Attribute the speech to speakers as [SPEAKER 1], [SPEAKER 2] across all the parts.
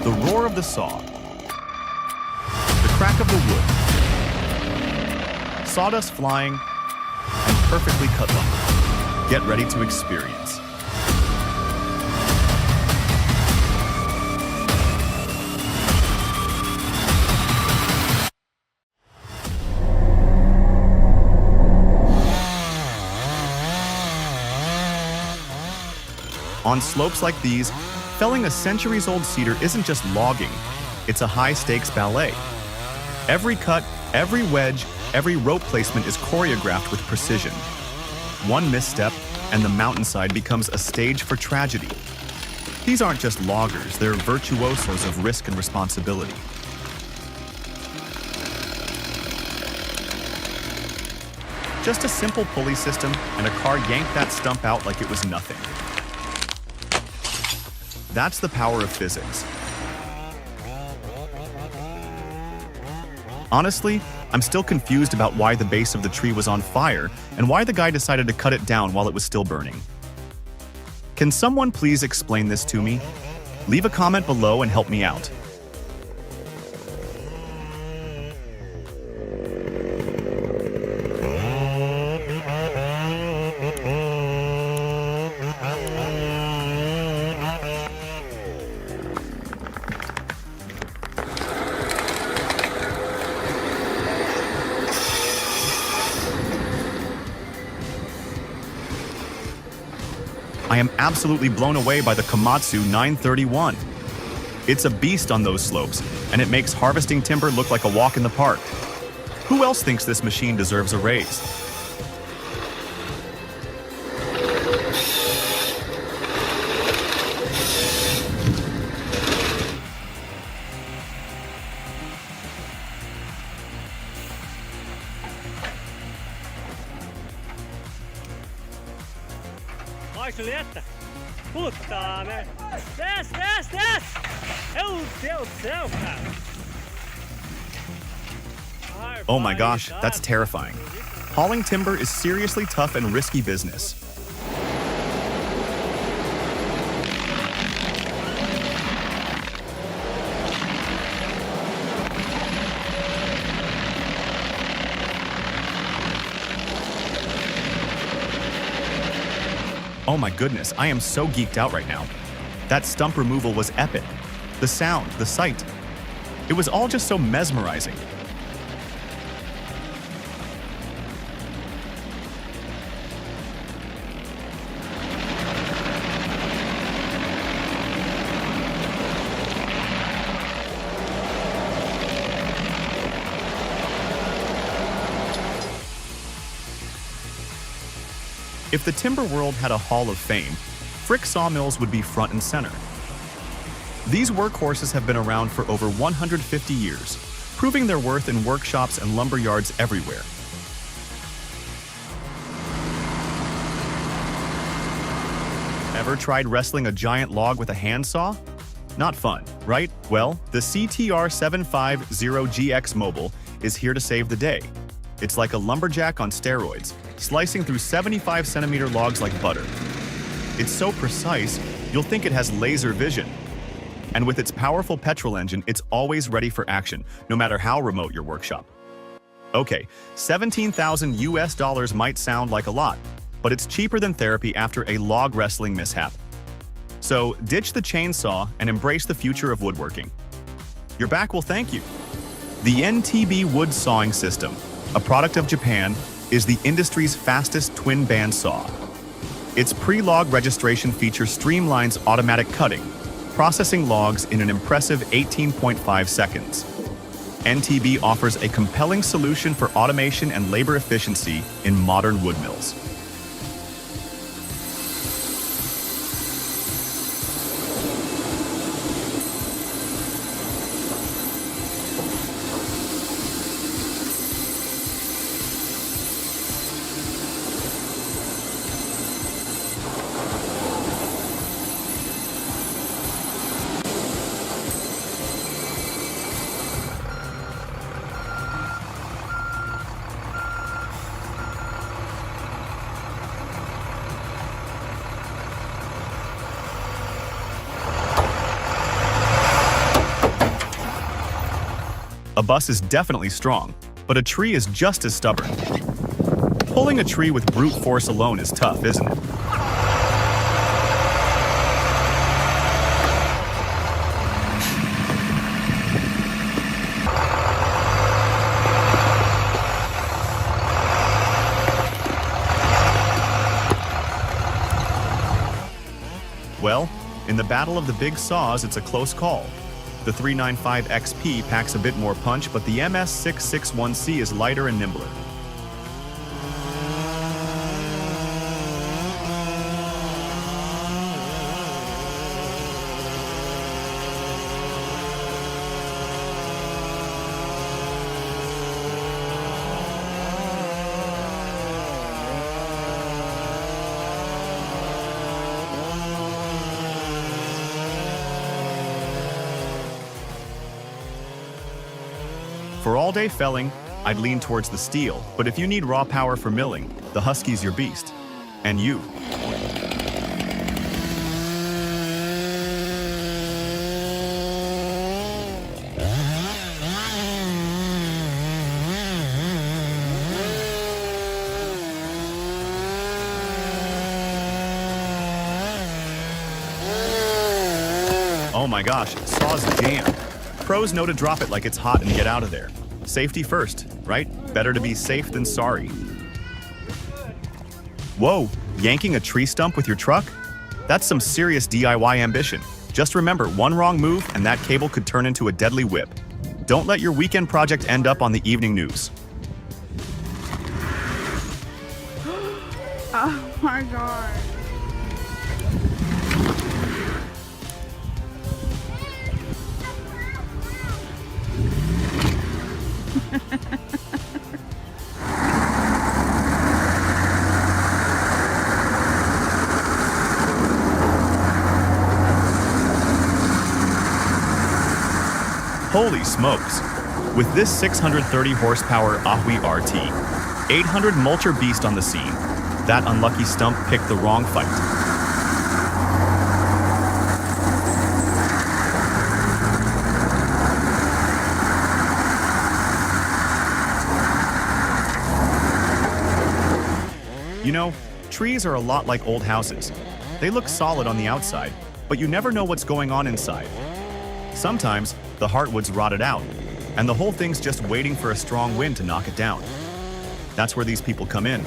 [SPEAKER 1] The roar of the saw. The crack of the wood. Sawdust flying, and perfectly cut lumber. Get ready to experience. On slopes like these, felling a centuries-old cedar isn't just logging, it's a high-stakes ballet. Every cut, every wedge, every rope placement is choreographed with precision. One misstep, and the mountainside becomes a stage for tragedy. These aren't just loggers, they're virtuosos of risk and responsibility. Just a simple pulley system, and a car yanked that stump out like it was nothing. That's the power of physics. Honestly, I'm still confused about why the base of the tree was on fire and why the guy decided to cut it down while it was still burning. Can someone please explain this to me? Leave a comment below and help me out. I am absolutely blown away by the Komatsu 931. It's a beast on those slopes, and it makes harvesting timber look like a walk in the park. Who else thinks this machine deserves a raise?
[SPEAKER 2] Ai se että. Puttaa me. Des! Oh, Deus do céu, cara.
[SPEAKER 1] Oh my gosh, that's terrifying. Hauling timber is seriously tough and risky business. Oh my goodness, I am so geeked out right now. That stump removal was epic. The sound, the sight. It was all just so mesmerizing. If the timber world had a hall of fame, Frick sawmills would be front and center. These workhorses have been around for over 150 years, proving their worth in workshops and lumber yards everywhere. Ever tried wrestling a giant log with a handsaw? Not fun, right? Well, the CTR750GX Mobile is here to save the day. It's like a lumberjack on steroids, slicing through 75-centimeter logs like butter. It's so precise, you'll think it has laser vision. And with its powerful petrol engine, it's always ready for action, no matter how remote your workshop. Okay, $17,000 might sound like a lot, but it's cheaper than therapy after a log wrestling mishap. So ditch the chainsaw and embrace the future of woodworking. Your back will thank you. The NTB wood sawing system, a product of Japan, is the industry's fastest twin-band saw. Its pre-log registration feature streamlines automatic cutting, processing logs in an impressive 18.5 seconds. NTB offers a compelling solution for automation and labor efficiency in modern wood mills. A bus is definitely strong, but a tree is just as stubborn. Pulling a tree with brute force alone is tough, isn't it? Well, in the battle of the big saws, it's a close call. The 395 XP packs a bit more punch, but the MS661C is lighter and nimbler. For all-day felling, I'd lean towards the steel, but if you need raw power for milling, the Husky's your beast. And you. Oh my gosh, saw's jammed. Pros know to drop it like it's hot and get out of there. Safety first, right? Better to be safe than sorry. Whoa, yanking a tree stump with your truck? That's some serious DIY ambition. Just remember, one wrong move and that cable could turn into a deadly whip. Don't let your weekend project end up on the evening news.
[SPEAKER 3] Oh my god.
[SPEAKER 1] Holy smokes! With this 630 horsepower Ahui RT, 800 mulcher beast on the scene, that unlucky stump picked the wrong fight. You know, trees are a lot like old houses. They look solid on the outside, but you never know what's going on inside. Sometimes, the heartwood's rotted out, and the whole thing's just waiting for a strong wind to knock it down. That's where these people come in.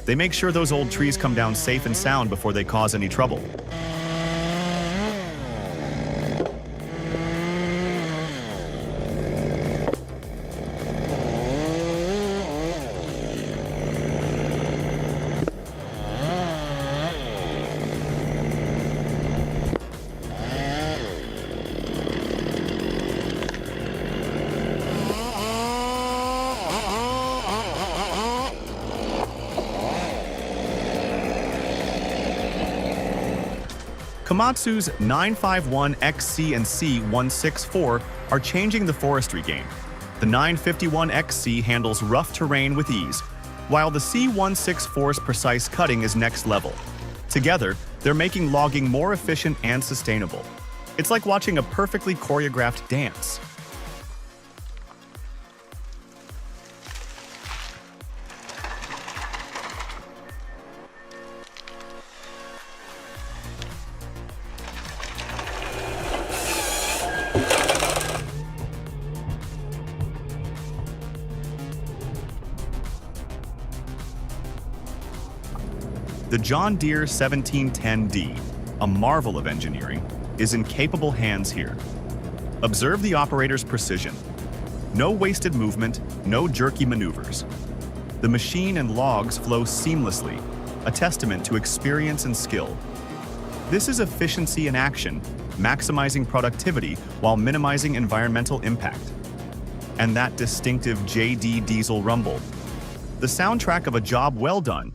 [SPEAKER 1] They make sure those old trees come down safe and sound before they cause any trouble. Komatsu's 951XC and C164 are changing the forestry game. The 951XC handles rough terrain with ease, while the C164's precise cutting is next level. Together, they're making logging more efficient and sustainable. It's like watching a perfectly choreographed dance. The John Deere 1710D, a marvel of engineering, is in capable hands here. Observe the operator's precision. No wasted movement, no jerky maneuvers. The machine and logs flow seamlessly, a testament to experience and skill. This is efficiency in action, maximizing productivity while minimizing environmental impact. And that distinctive JD diesel rumble, the soundtrack of a job well done.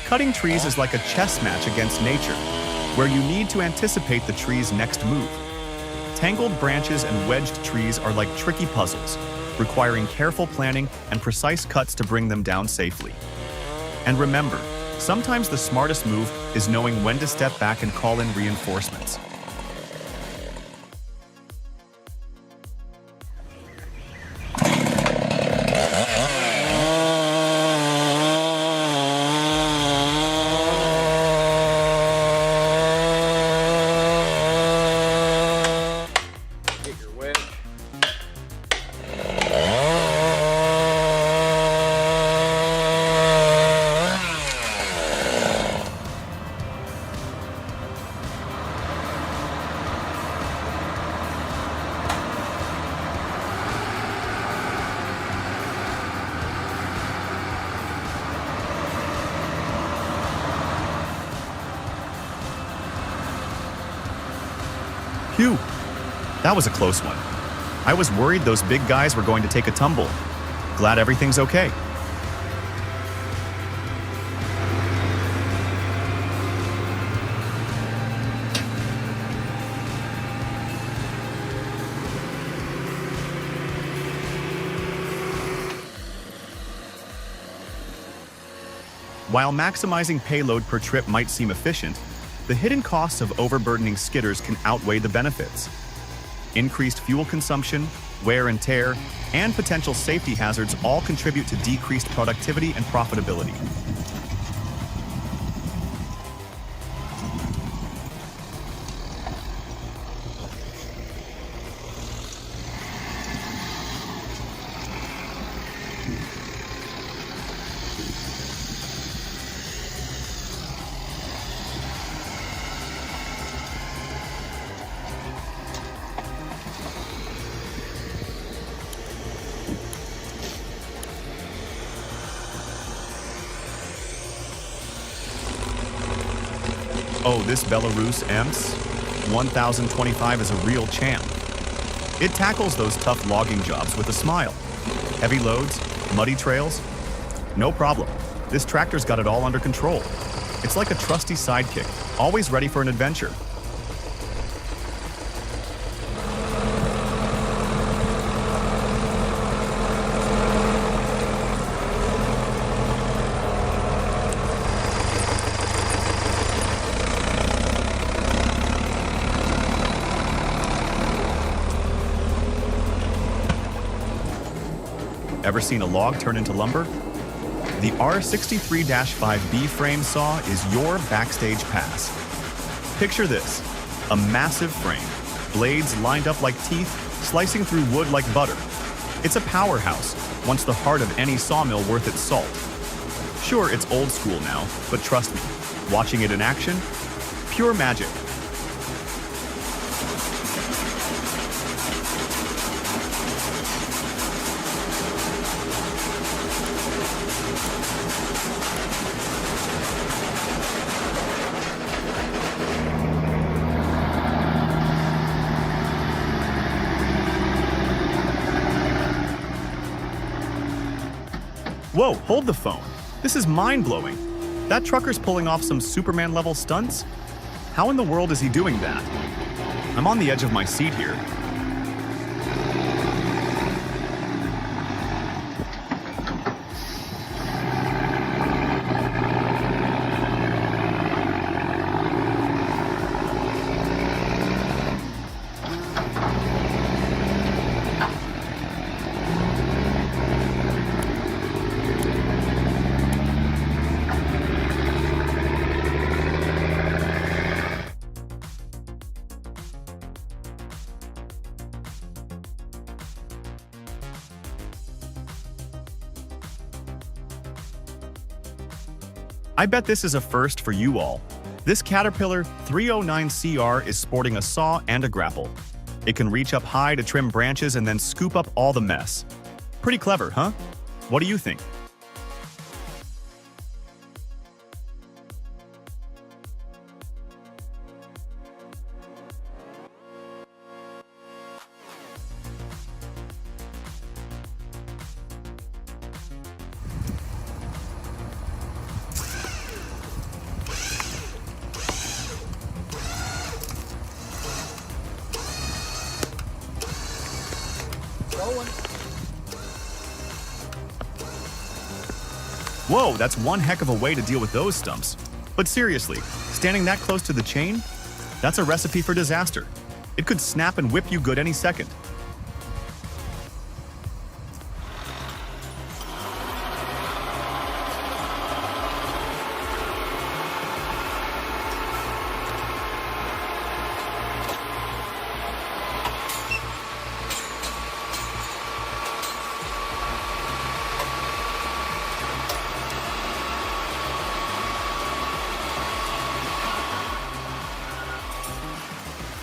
[SPEAKER 1] Cutting trees is like a chess match against nature, where you need to anticipate the tree's next move. Tangled branches and wedged trees are like tricky puzzles, requiring careful planning and precise cuts to bring them down safely. And remember, sometimes the smartest move is knowing when to step back and call in reinforcements. Phew, that was a close one. I was worried those big guys were going to take a tumble. Glad everything's okay. While maximizing payload per trip might seem efficient, the hidden costs of overburdening skidders can outweigh the benefits. Increased fuel consumption, wear and tear, and potential safety hazards all contribute to decreased productivity and profitability. Oh, this Belarus EMS 1025 is a real champ. It tackles those tough logging jobs with a smile. Heavy loads, muddy trails, no problem. This tractor's got it all under control. It's like a trusty sidekick, always ready for an adventure. Ever seen a log turn into lumber? The R63-5B frame saw is your backstage pass. Picture this, a massive frame, blades lined up like teeth, slicing through wood like butter. It's a powerhouse, once the heart of any sawmill worth its salt. Sure, it's old school now, but trust me, watching it in action, pure magic. Whoa, hold the phone. This is mind-blowing. That trucker's pulling off some Superman-level stunts? How in the world is he doing that? I'm on the edge of my seat here. I bet this is a first for you all. This Caterpillar 309CR is sporting a saw and a grapple. It can reach up high to trim branches and then scoop up all the mess. Pretty clever, huh? What do you think? Whoa, that's one heck of a way to deal with those stumps. But seriously, standing that close to the chain? That's a recipe for disaster. It could snap and whip you good any second.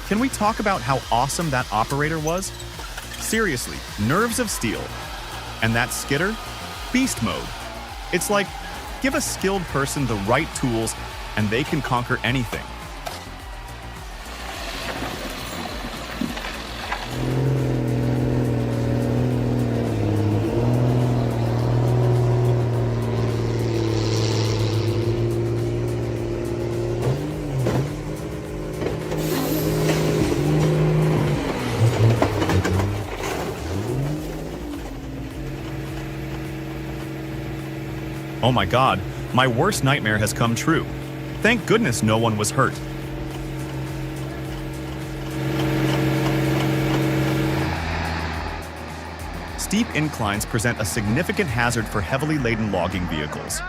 [SPEAKER 1] Can we talk about how awesome that operator was? Seriously, nerves of steel. And that skidder? Beast mode. It's like, give a skilled person the right tools and they can conquer anything. Oh my god, my worst nightmare has come true. Thank goodness no one was hurt. Steep inclines present a significant hazard for heavily laden logging vehicles.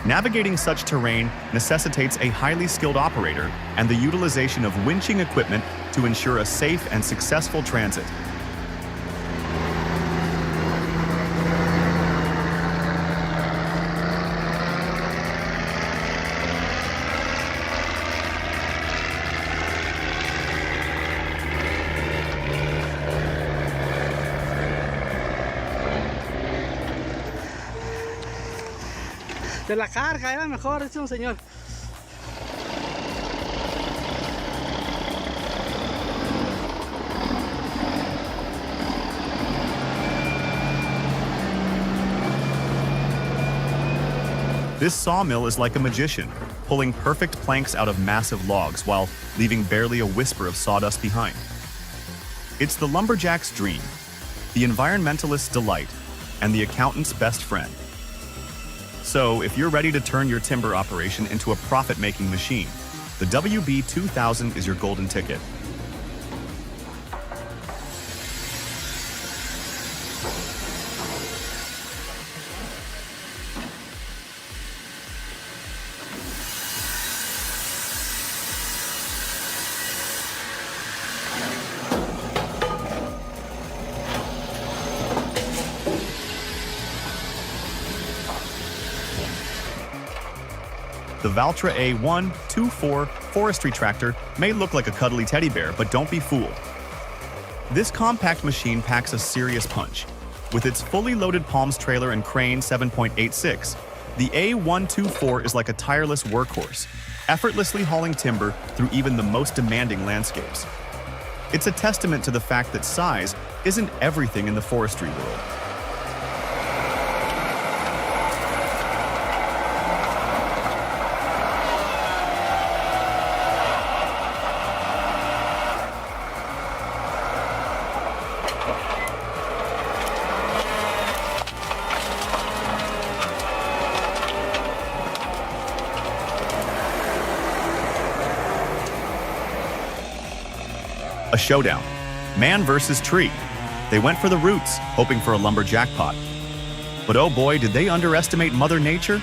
[SPEAKER 1] Navigating such terrain necessitates a highly skilled operator and the utilization of winching equipment to ensure a safe and successful transit.
[SPEAKER 2] De la carga era mejor, es un señor.
[SPEAKER 1] This sawmill is like a magician, pulling perfect planks out of massive logs while leaving barely a whisper of sawdust behind. It's the lumberjack's dream, the environmentalist's delight, and the accountant's best friend. So, if you're ready to turn your timber operation into a profit-making machine, the WB2000 is your golden ticket. The Valtra A124 forestry tractor may look like a cuddly teddy bear, but don't be fooled. This compact machine packs a serious punch. With its fully loaded palms trailer and crane 7.86, the A124 is like a tireless workhorse, effortlessly hauling timber through even the most demanding landscapes. It's a testament to the fact that size isn't everything in the forestry world. A showdown. Man versus tree. They went for the roots, hoping for a lumber jackpot. But oh boy, did they underestimate Mother Nature?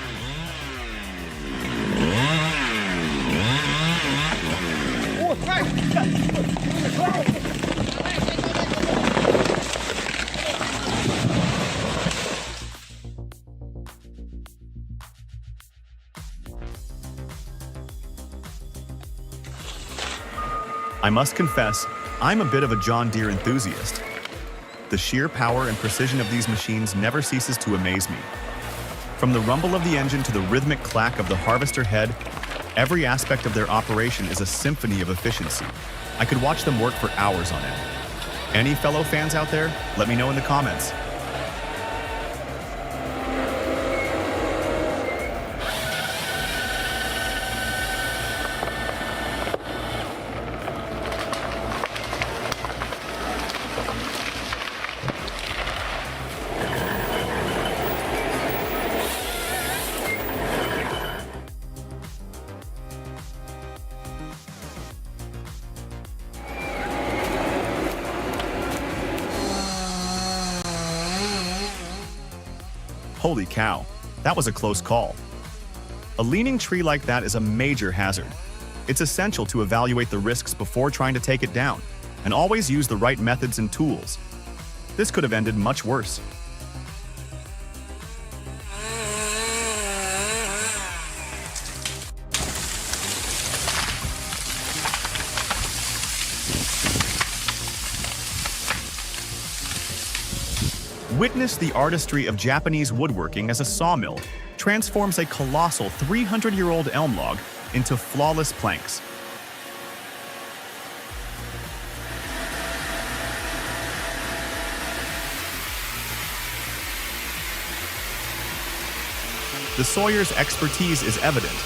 [SPEAKER 1] I must confess, I'm a bit of a John Deere enthusiast. The sheer power and precision of these machines never ceases to amaze me. From the rumble of the engine to the rhythmic clack of the harvester head, every aspect of their operation is a symphony of efficiency. I could watch them work for hours on end. Any fellow fans out there? Let me know in the comments. Holy cow, that was a close call. A leaning tree like that is a major hazard. It's essential to evaluate the risks before trying to take it down, and always use the right methods and tools. This could have ended much worse. Witness the artistry of Japanese woodworking as a sawmill transforms a colossal 300-year-old elm log into flawless planks. The sawyer's expertise is evident,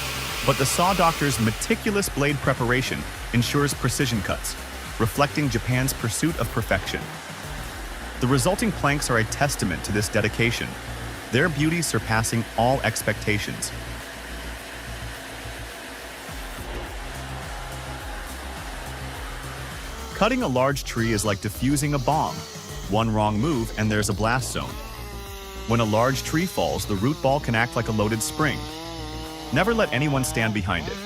[SPEAKER 1] but the saw doctor's meticulous blade preparation ensures precision cuts, reflecting Japan's pursuit of perfection. The resulting planks are a testament to this dedication, their beauty surpassing all expectations. Cutting a large tree is like defusing a bomb. One wrong move and there's a blast zone. When a large tree falls, the root ball can act like a loaded spring. Never let anyone stand behind it.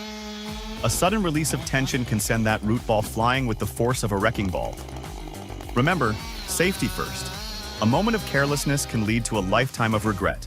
[SPEAKER 1] A sudden release of tension can send that root ball flying with the force of a wrecking ball. Remember, safety first. A moment of carelessness can lead to a lifetime of regret.